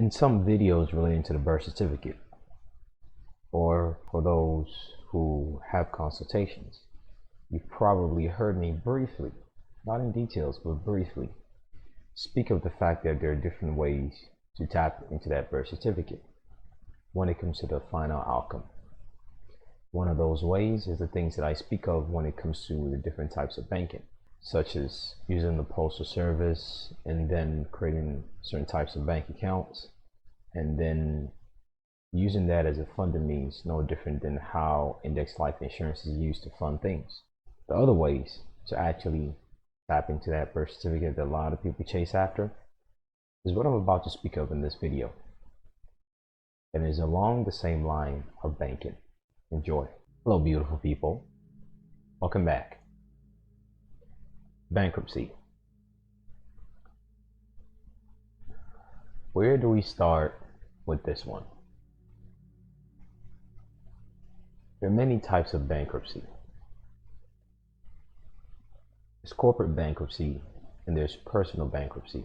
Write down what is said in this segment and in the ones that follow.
In some videos relating to the birth certificate, or for those who have consultations, you've probably heard me briefly, not in details, but briefly, speak of the fact that there are different ways to tap into that birth certificate when it comes to the final outcome. One of those ways is the things that I speak of when it comes to the different types of banking, such as using the postal service and then creating certain types of bank accounts, and then using that as a funding means, no different than how index life insurance is used to fund things. The other ways to actually tap into that birth certificate that a lot of people chase after is what I'm about to speak of in this video, and is along the same line of banking. Enjoy. Hello, beautiful people. Welcome back. Bankruptcy. Where do we start with this one? There are many types of bankruptcy. There's corporate bankruptcy and there's personal bankruptcy.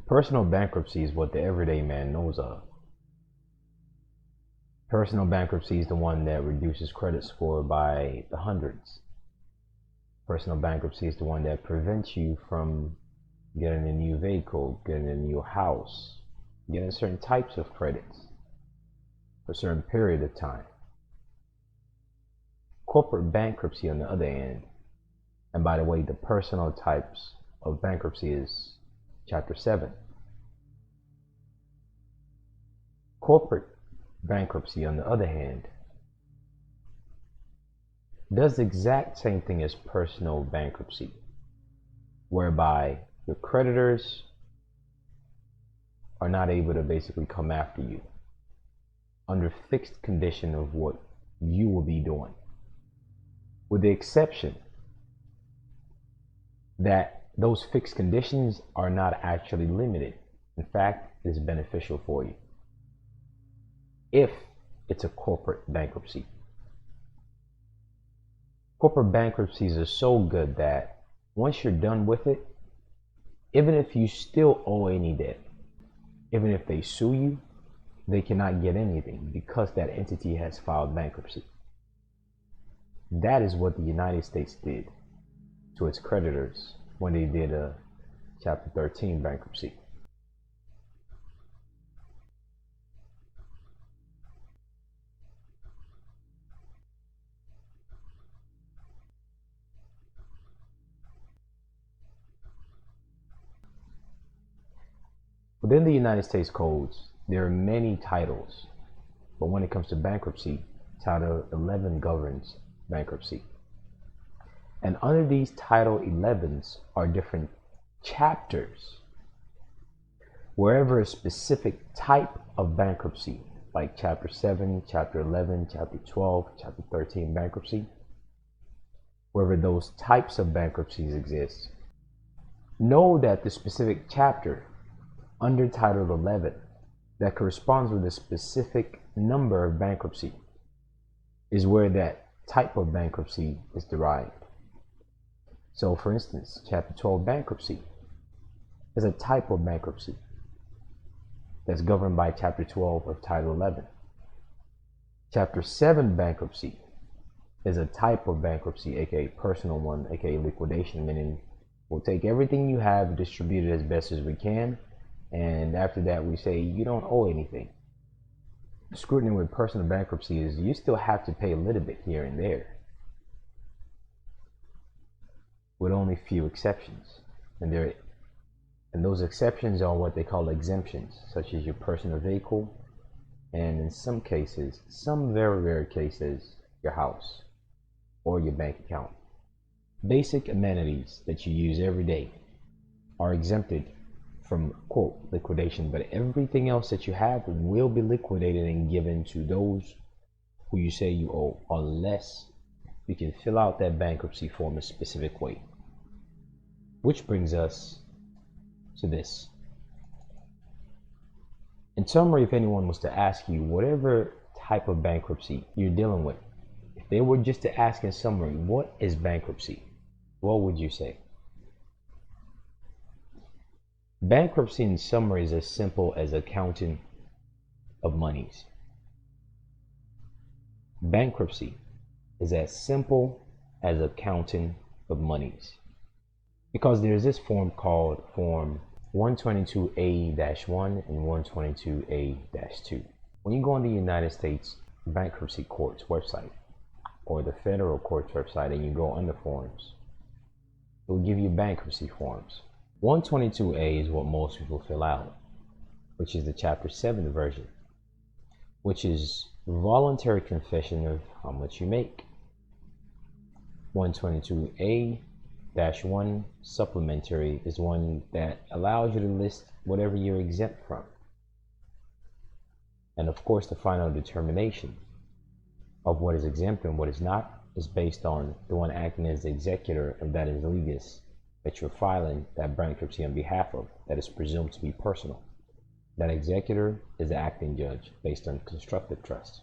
Personal bankruptcy is what the everyday man knows of. Personal bankruptcy is the one that reduces credit score by the hundreds. Personal bankruptcy is the one that prevents you from getting a new vehicle, getting a new house, getting certain types of credits for a certain period of time. Corporate bankruptcy, on the other hand, and by the way, the personal types of bankruptcy is Chapter 7. Corporate bankruptcy, on the other hand, does the exact same thing as personal bankruptcy, whereby your creditors are not able to basically come after you under fixed condition of what you will be doing, with the exception that those fixed conditions are not actually limited. In fact, it is beneficial for you if it's a corporate bankruptcy. Corporate bankruptcies are so good that once you're done with it, even if you still owe any debt, even if they sue you, they cannot get anything because that entity has filed bankruptcy. That is what the United States did to its creditors when they did a Chapter 13 bankruptcy. Within the United States codes, there are many titles, but when it comes to bankruptcy, Title 11 governs bankruptcy. And under these Title 11s are different chapters. Wherever a specific type of bankruptcy, like Chapter 7, Chapter 11, Chapter 12, Chapter 13 bankruptcy, wherever those types of bankruptcies exist, know that the specific chapter under Title 11 that corresponds with a specific number of bankruptcy is where that type of bankruptcy is derived. So for instance, Chapter 12 bankruptcy is a type of bankruptcy that's governed by Chapter 12 of Title 11. Chapter 7 bankruptcy is a type of bankruptcy, aka personal one, aka liquidation, meaning we'll take everything you have, distribute it as best as we can, and after that we say you don't owe anything. The scrutiny with personal bankruptcy is you still have to pay a little bit here and there, with only few exceptions, and those exceptions are what they call exemptions, such as your personal vehicle, and in some cases, some very rare cases, your house or your bank account. Basic amenities that you use every day are exempted from, quote, liquidation, but everything else that you have will be liquidated and given to those who you say you owe, unless you can fill out that bankruptcy form a specific way. Which brings us to this. In summary, if anyone was to ask you whatever type of bankruptcy you're dealing with, if they were just to ask in summary, what is bankruptcy? What would you say? Bankruptcy in summary is as simple as accounting of monies. Bankruptcy is as simple as accounting of monies. Because there's this form called Form 122A-1 and 122A-2. When you go on the United States Bankruptcy Court's website or the federal court's website and you go under forms, it will give you bankruptcy forms. 122A is what most people fill out, which is the Chapter 7 version, which is voluntary confession of how much you make. 122A-1 supplementary is one that allows you to list whatever you're exempt from. And of course, the final determination of what is exempt and what is not is based on the one acting as the executor of that is legis that you're filing that bankruptcy on behalf of, that is presumed to be personal. That executor is the acting judge based on constructive trust.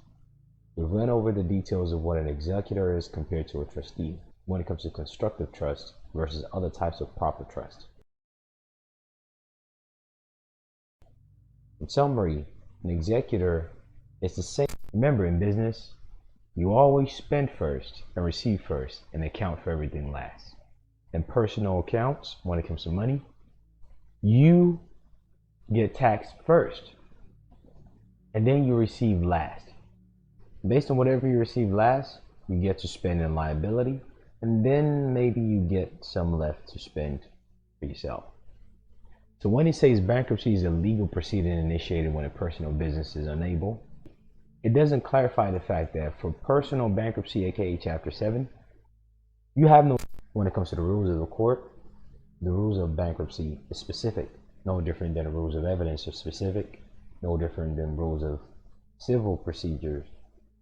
We've run over the details of what an executor is compared to a trustee when it comes to constructive trust versus other types of proper trust. In summary, an executor is the same. Remember, in business, you always spend first and receive first and account for everything last. In personal accounts, when it comes to money, you get taxed first and then you receive last. Based on whatever you receive last, you get to spend in liability, and then maybe you get some left to spend for yourself. So when it says bankruptcy is a legal proceeding initiated when a person or business is unable, it doesn't clarify the fact that for personal bankruptcy, aka Chapter 7, you have no, when it comes to the rules of the court, the rules of bankruptcy is specific, no different than the rules of evidence are specific, no different than rules of civil procedures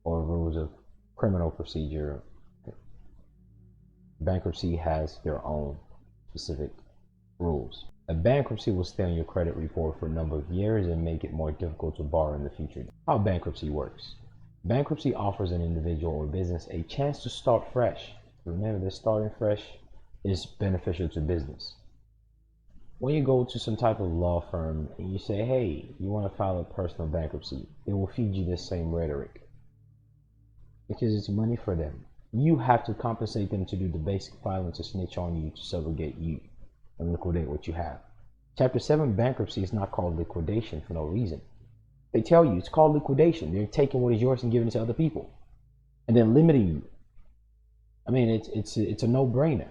or rules of criminal procedure. Bankruptcy has their own specific rules. A bankruptcy will stay on your credit report for a number of years and make it more difficult to borrow in the future. How bankruptcy works. Bankruptcy offers an individual or business a chance to start fresh. Remember that starting fresh is beneficial to business. When you go to some type of law firm and you say, hey, you want to file a personal bankruptcy, they will feed you this same rhetoric because it's money for them. You have to compensate them to do the basic filing, to snitch on you, to subrogate you, and liquidate what you have. Chapter 7 bankruptcy is not called liquidation for no reason. They tell you it's called liquidation. They're taking what is yours and giving it to other people and then limiting you. I mean, it's a no-brainer.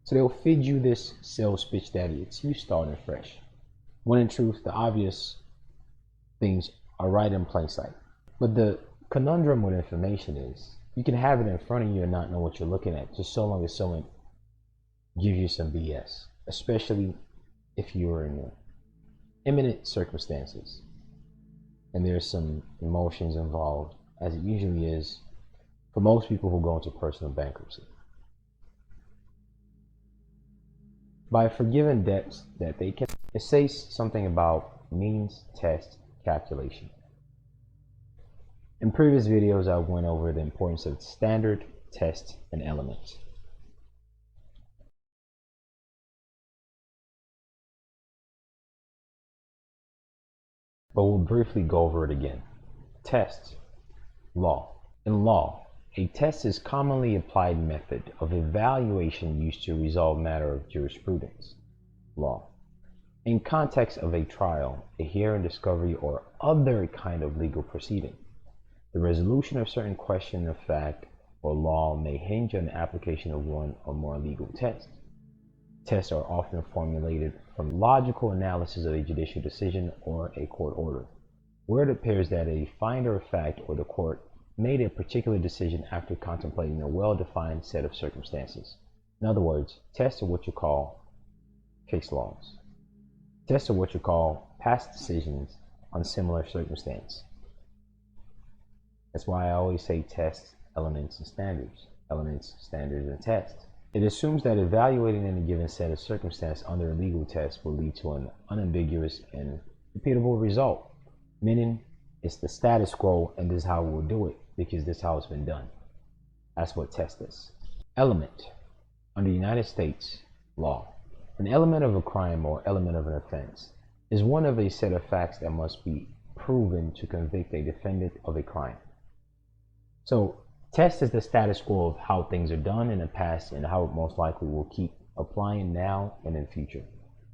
So they'll feed you this sales pitch that it's you starting fresh, when in truth the obvious things are right in plain sight. But the conundrum with information is you can have it in front of you and not know what you're looking at, just so long as someone gives you some BS, especially if you're in imminent circumstances and there's some emotions involved, as it usually is for most people who go into personal bankruptcy. By forgiving debts that they can, it says something about means test calculation. In previous videos, I went over the importance of standard, test, and elements. But we'll briefly go over it again. Test. Law. In law, a test is commonly applied method of evaluation used to resolve matter of jurisprudence, law. In context of a trial, a hearing, discovery, or other kind of legal proceeding, the resolution of certain question of fact or law may hinge on the application of one or more legal tests. Tests are often formulated from logical analysis of a judicial decision or a court order, where it appears that a finder of fact or the court made a particular decision after contemplating a well-defined set of circumstances. In other words, tests are what you call case laws. Tests are what you call past decisions on similar circumstance. That's why I always say tests, elements, and standards. Elements, standards, and tests. It assumes that evaluating any given set of circumstance under a legal test will lead to an unambiguous and repeatable result, meaning it's the status quo and this is how we'll do it because this is how it's been done. That's what test is. Element. Under United States law, An element of a crime or element of an offense is one of a set of facts that must be proven to convict a defendant of a crime. So, test is the status quo of how things are done in the past and how it most likely will keep applying now and in future.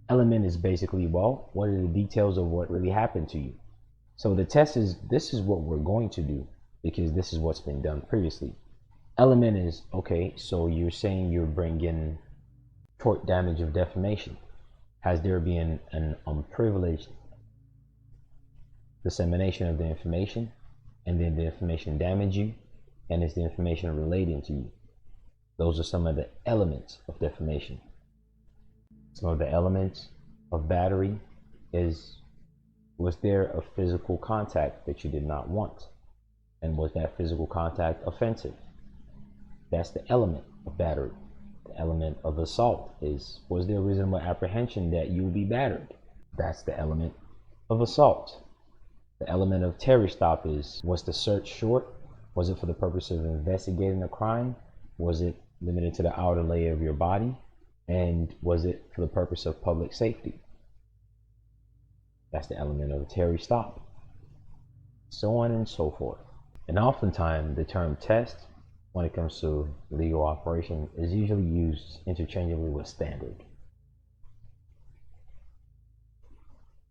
Element is basically, well, what are the details of what really happened to you? So the test is, this is what we're going to do because this is what's been done previously. Element is, okay, so you're saying you're bringing tort damage of defamation. Has there been an unprivileged dissemination of the information, and then the information damage you, and is the information relating to you? Those are some of the elements of defamation. Some of the elements of battery is, was there a physical contact that you did not want? And was that physical contact offensive? That's the element of battery. The element of assault is, was there a reasonable apprehension that you would be battered? That's the element of assault. The element of Terry stop is, was the search short? Was it for the purpose of investigating a crime? Was it limited to the outer layer of your body? And was it for the purpose of public safety? That's the element of a Terry stop. So on and so forth. And oftentimes the term test, when it comes to legal operation, is usually used interchangeably with standard.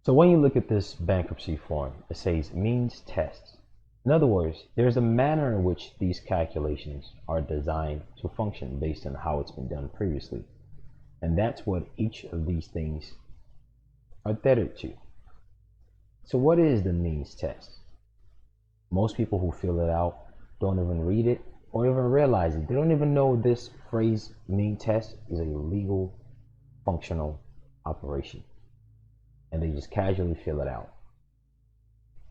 So when you look at this bankruptcy form, it says means test. In other words, there's a manner in which these calculations are designed to function based on how it's been done previously. And that's what each of these things are tethered to. So what is the means test? Most people who fill it out don't even read it or even realize it. They don't even know this phrase mean test is a legal functional operation. And they just casually fill it out.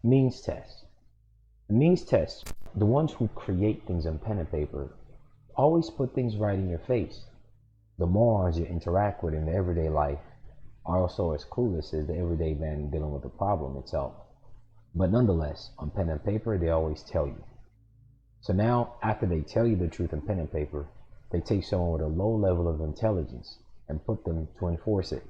Means test. The means test, the ones who create things on pen and paper, always put things right in your face. The morons you interact with in the everyday life are also as clueless as the everyday man dealing with the problem itself. But nonetheless, on pen and paper, they always tell you. So now, after they tell you the truth on pen and paper, they take someone with a low level of intelligence and put them to enforce it.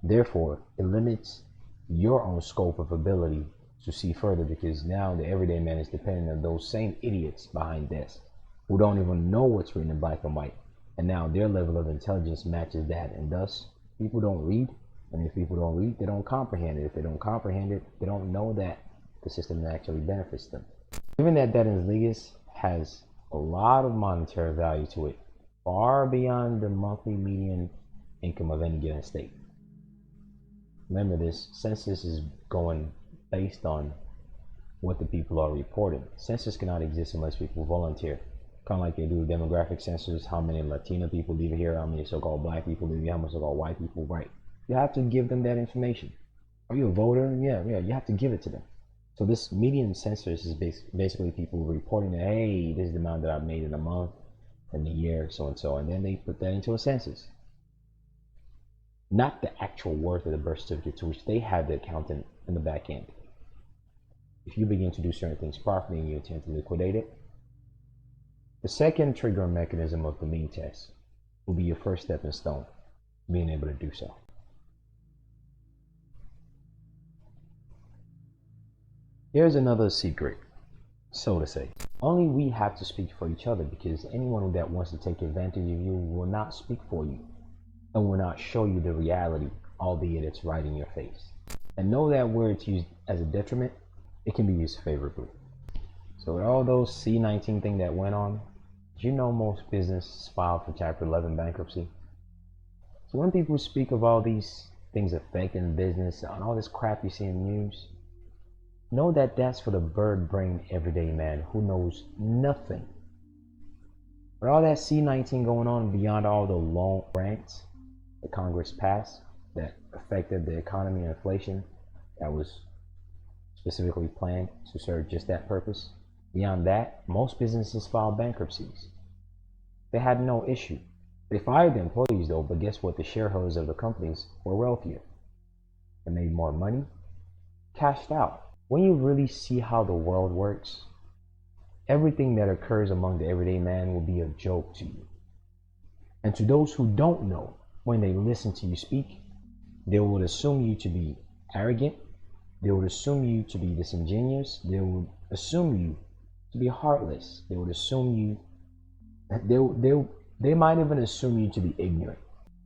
Therefore, it limits your own scope of ability to see further, because now the everyday man is dependent on those same idiots behind desks who don't even know what's written in black and white. And now their level of intelligence matches that, and thus people don't read. And if people don't read, they don't comprehend it. If they don't comprehend it, they don't know that the system actually benefits them. Given that debt in legas has a lot of monetary value to it, far beyond the monthly median income of any given state. Remember, this census is going based on what the people are reporting. Census cannot exist unless people volunteer. Kind of like they do demographic census, how many Latino people live here, how many so-called black people live here, how many so-called white people, right? You have to give them that information. Are you a voter? Yeah, you have to give it to them. So this median census is basically people reporting that, hey, this is the amount that I've made in a month, in a year, so and so, and then they put that into a census. Not the actual worth of the birth certificate, to which they have the accountant in the back end. If you begin to do certain things properly and you intend to liquidate it, the second triggering mechanism of the mean test will be your first stepping stone, being able to do so. Here's another secret, so to say. Only we have to speak for each other, because anyone that wants to take advantage of you will not speak for you and will not show you the reality, albeit it's right in your face. And know that where it's used as a detriment, it can be used favorably. So with all those C-19 thing that went on, did you know most businesses filed for Chapter 11 bankruptcy? So when people speak of all these things affecting business and all this crap you see in the news, know that that's for the bird-brained everyday man who knows nothing. With all that C-19 going on, beyond all the long grants that Congress passed that affected the economy and inflation, that was specifically planned to serve just that purpose. Beyond that, most businesses filed bankruptcies. They had no issue. They fired the employees though, but guess what? The shareholders of the companies were wealthier. They made more money, cashed out. When you really see how the world works, everything that occurs among the everyday man will be a joke to you. And to those who don't know, when they listen to you speak, they would assume you to be arrogant. They would assume you to be disingenuous. They would assume you to be heartless. They would assume you, they might even assume you to be ignorant.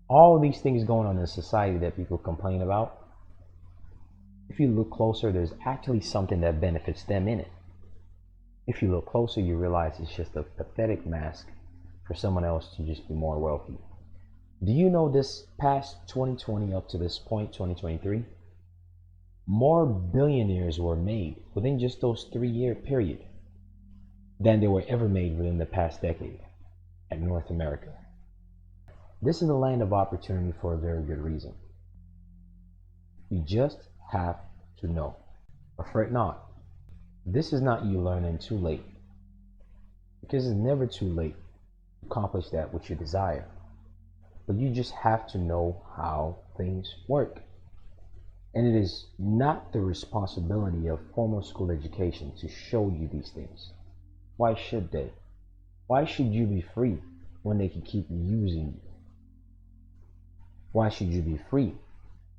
All these things going on in society that people complain about, if you look closer, there's actually something that benefits them in it. If you look closer, you realize it's just a pathetic mask for someone else to just be more wealthy. Do you know this past 2020 up to this point, 2023, more billionaires were made within just those 3-year period than they were ever made within the past decade in North America. This is a land of opportunity for a very good reason. You just have to know. But fret not. This is not you learning too late, because it's never too late to accomplish that which you desire. But you just have to know how things work. And it is not the responsibility of formal school education to show you these things. Why should they? Why should you be free when they can keep using you? Why should you be free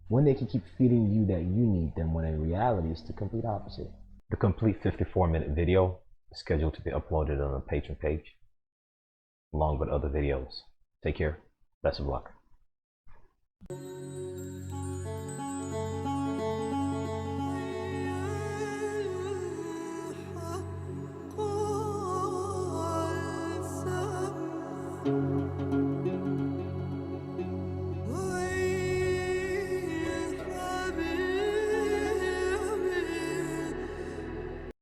when they can keep feeding you that you need them, when in reality it's the complete opposite? The complete 54-minute video is scheduled to be uploaded on the Patreon page, along with other videos. Take care. Best of luck.